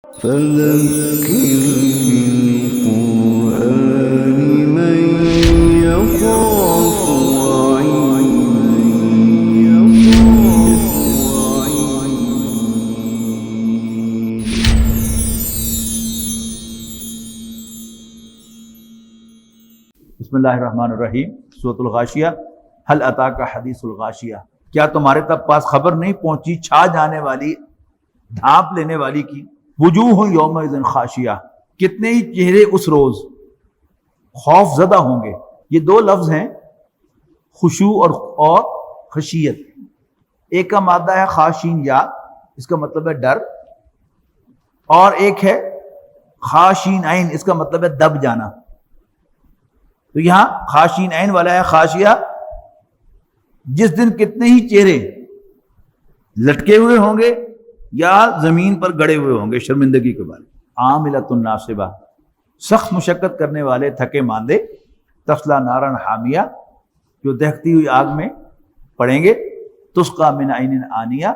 فذكر بالقرآن من يخاف بسم اللہ الرحمن الرحیم۔ سورۃ الغاشیہ۔ هل اتاک حدیث الغاشیہ، کیا تمہارے تک پاس خبر نہیں پہنچی چھا جانے والی، ڈھانپ لینے والی کی؟ وجوہ یومئذ خاشیہ، کتنے ہی چہرے اس روز خوف زدہ ہوں گے۔ یہ دو لفظ ہیں، خشوع اور خشیت۔ ایک کا مادہ ہے خاشین یا، اس کا مطلب ہے ڈر، اور ایک ہے خاشین عین، اس کا مطلب ہے دب جانا۔ تو یہاں خاشین عین والا ہے خاشیہ، جس دن کتنے ہی چہرے لٹکے ہوئے ہوں گے یا زمین پر گڑے ہوئے ہوں گے شرمندگی کے بعد۔ عاملۃ ناصبہ، سخت مشقت کرنے والے تھکے ماندے، تصلی نارا حامیہ، جو دہتی ہوئی آگ میں پڑیں گے، تسقی من عین آنیہ،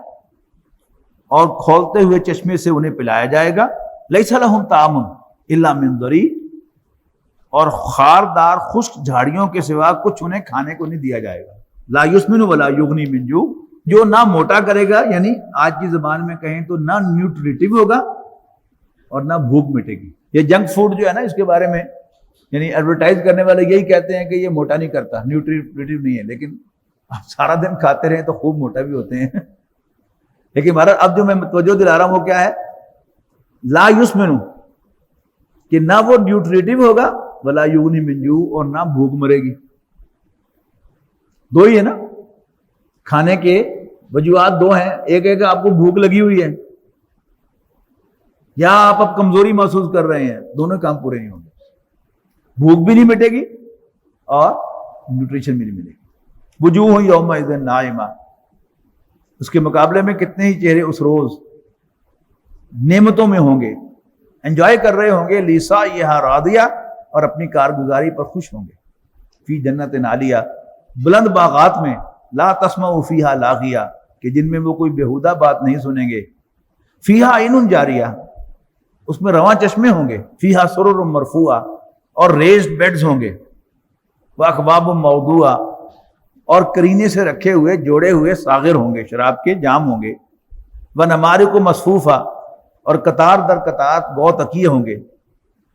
اور کھولتے ہوئے چشمے سے انہیں پلایا جائے گا۔ لیس لہم طعام الا من ضریع، اور خاردار خشک جھاڑیوں کے سوا کچھ انہیں کھانے کو نہیں دیا جائے گا۔ لا یسمن ولا یغنی من جوع، جو نہ موٹا کرے گا، یعنی آج کی زبان میں کہیں تو نہ نیوٹریٹو ہوگا اور نہ بھوک مٹے گی۔ یہ جنک فوڈ جو ہے نا، اس کے بارے میں یعنی ایڈورٹائز کرنے والے یہی کہتے ہیں کہ یہ موٹا نہیں کرتا، نیوٹریٹو نہیں ہے، لیکن آپ سارا دن کھاتے رہیں تو خوب موٹا بھی ہوتے ہیں۔ لیکن ہمارا اب جو میں توجہ دلا رہا ہوں وہ کیا ہے؟ لا یسمن، کہ نہ وہ نیوٹریٹو ہوگا، ولا یغنی من جوع، اور نہ بھوک مرے گی۔ دو ہی ہے نا، کھانے کے وجوہات دو ہیں، ایک ہے کہ آپ کو بھوک لگی ہوئی ہے، یا آپ اب کمزوری محسوس کر رہے ہیں، دونوں کام پورے نہیں ہوں گے۔ بھوک بھی نہیں مٹے گی اور نیوٹریشن بھی نہیں ملے گی۔ وجوہ یومئذ ناعمہ، اس کے مقابلے میں کتنے ہی چہرے اس روز نعمتوں میں ہوں گے، انجوائے کر رہے ہوں گے، لسعیھا راضیہ، اور اپنی کارگزاری پر خوش ہوں گے۔ فی جنت عالیہ، بلند باغات میں، لا تسمع فیہا لاغیہ، کہ جن میں وہ کوئی بیہودہ بات نہیں سنیں گے۔ فیہا عین جاریہ، اس میں رواں چشمے ہوں گے۔ فیہا سرر مرفوعہ، اور ریزڈ بیڈز ہوں گے۔ واکواب موضوعہ، اور کرینے سے رکھے ہوئے جوڑے ہوئے ساغر ہوں گے، شراب کے جام ہوں گے۔ ونمارق مصفوفہ، اور قطار در قطار گو تکیے ہوں گے۔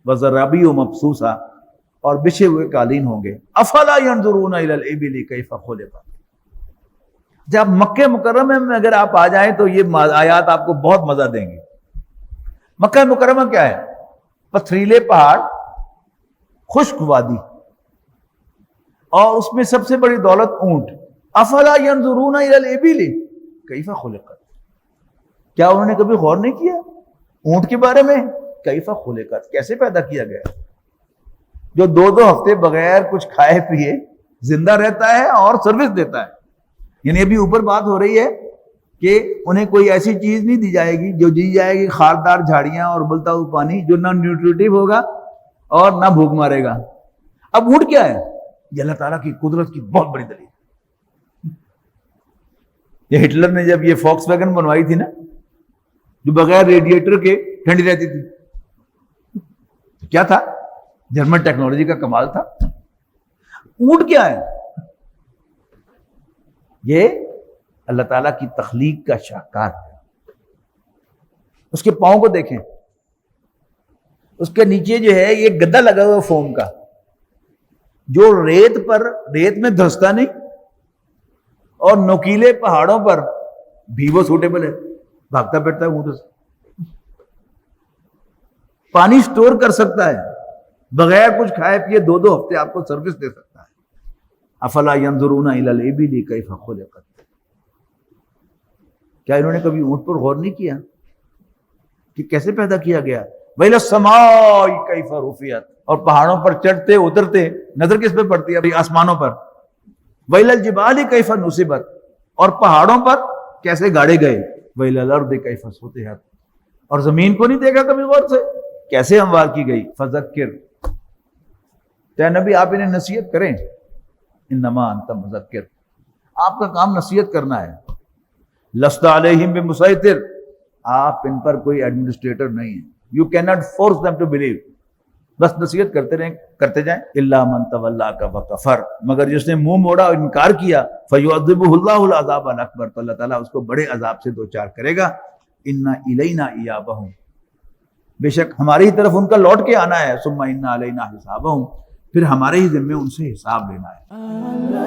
وزرابی مبثوثہ، اور بچھے ہوئے قالین ہوں گے۔ افلا ينظرون الى الابل کیف خلقت، جب مکہ مکرمہ میں اگر آپ آ جائیں تو یہ آیات آپ کو بہت مزہ دیں گے۔ مکہ مکرمہ کیا ہے؟ پتھریلے پہاڑ، خشک وادی، اور اس میں سب سے بڑی دولت اونٹ۔ افلا ينظرون الى الابل کیف خلقت، کیا انہوں نے کبھی غور نہیں کیا اونٹ کے بارے میں؟ کیف خلقت، کیسے پیدا کیا گیا، جو دو ہفتے بغیر کچھ کھائے پیے زندہ رہتا ہے اور سروس دیتا ہے۔ یعنی ابھی اوپر بات ہو رہی ہے کہ انہیں کوئی ایسی چیز نہیں دی جائے گی جو دی جائے گی خاردار جھاڑیاں اور ابلتا ہوا پانی، جو نہ نیوٹریٹو ہوگا اور نہ بھوک مارے گا۔ اب اونٹ کیا ہے؟ یہ اللہ تعالیٰ کی قدرت کی بہت بڑی دلیل۔ یہ ہٹلر نے جب یہ فوکس ویگن بنوائی تھی نا، جو بغیر ریڈیٹر کے ٹھنڈی رہتی تھی، کیا تھا؟ جرمن ٹیکنالوجی کا کمال تھا۔ اونٹ کیا ہے؟ یہ اللہ تعالیٰ کی تخلیق کا شاہکار ہے۔ اس کے پاؤں کو دیکھیں، اس کے نیچے جو ہے یہ گدا لگا ہوا فوم کا، جو ریت میں دھستا نہیں، اور نوکیلے پہاڑوں پر بھی وہ سوٹیبل ہے، بھاگتا پھرتا ہے اونٹ سے، پانی سٹور کر سکتا ہے، بغیر کچھ کھائے پیے دو ہفتے آپ کو سروس دے سکتا ہے۔ افلا ينظرون الى الابل کیف خلقت، کیا انہوں نے کبھی اونٹ پر غور نہیں کیا کہ کیسے پیدا کیا گیا؟ وإلى السماء کیف رفعت، اور پہاڑوں پر چڑھتے اترتے نظر کس پہ پڑتی ہے؟ آسمانوں پر۔ وإلى الجبال کیف نصبت، اور پہاڑوں پر کیسے گاڑے گئے؟ وإلى الارض کیف سطحت، اور زمین کو نہیں دیکھا کبھی غور سے کیسے ہموار کی گئی؟ فذکر، کہ نبی آپ انہیں نصیحت کریں، انما انت مذکر، آپ کا کام نصیحت کرنا ہے۔ لست علیہم بمسیطر، آپ ان پر کوئی ایڈمنسٹریٹر نہیں ہیں. You can not force them to believe. بس نصیحت کرتے جائیں. الا من تولا وکفر, مگر جس نے منہ موڑا اور انکار کیا, فیعذبہ اللہ العذاب الاکبر, تو اللہ تعالیٰ اس کو بڑے عذاب سے دوچار کرے گا. انا الینا ایابہم, بے شک ہماری ہی طرف ان کا لوٹ کے آنا ہے. ثم ان علینا حسابہم, پھر ہمارے ہی ذمے ان سے حساب لینا ہے.